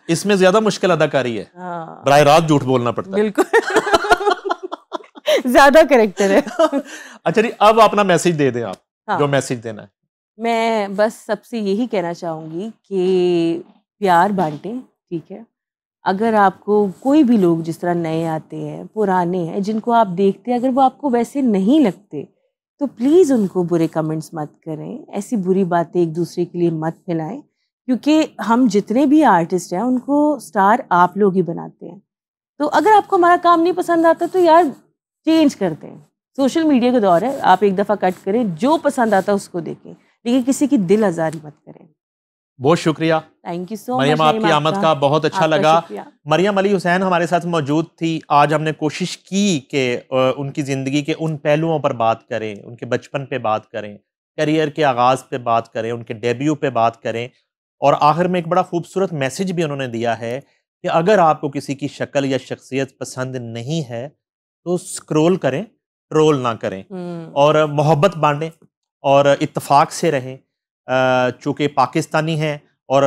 इसमें ज्यादा मुश्किल अदाकारी है। हाँ, बराह रात झूठ बोलना पड़ता है। बिल्कुल। ज्यादा करेक्टर है। अच्छा जी, अब अपना मैसेज दे दें आप। हाँ, जो मैसेज देना है। मैं बस सबसे यही कहना चाहूंगी कि प्यार बांटें, ठीक है। अगर आपको कोई भी लोग जिस तरह नए आते हैं, पुराने हैं, जिनको आप देखते हैं, अगर वो आपको वैसे नहीं लगते तो प्लीज़ उनको बुरे कमेंट्स मत करें, ऐसी बुरी बातें एक दूसरे के लिए मत फैलाएं, क्योंकि हम जितने भी आर्टिस्ट हैं उनको स्टार आप लोग ही बनाते हैं। तो अगर आपको हमारा काम नहीं पसंद आता तो यार चेंज करते हैं। सोशल मीडिया का दौर है, आप एक दफ़ा कट करें, जो पसंद आता है उसको देखें, लेकिन किसी की दिल आज़ारी मत करें। बहुत शुक्रिया। Thank you so much. Mariam, आपकी आमद का बहुत अच्छा लगा। मरियम अली हुसैन हमारे साथ मौजूद थी। आज हमने कोशिश की कि उनकी ज़िंदगी के उन पहलुओं पर बात करें, उनके बचपन पे बात करें, करियर के आगाज़ पे बात करें, उनके डेब्यू पे बात करें, और आखिर में एक बड़ा खूबसूरत मैसेज भी उन्होंने दिया है कि अगर आपको किसी की शक्ल या शख्सियत पसंद नहीं है तो स्क्रॉल करें, ट्रोल ना करें और मोहब्बत बांटें और इत्तेफाक से रहें। चूँकि पाकिस्तानी हैं और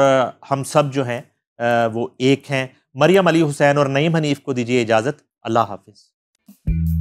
हम सब जो हैं वो एक हैं। मरियम अली हुसैन और नईम हनीफ को दीजिए इजाज़त। अल्लाह हाफ़िज़।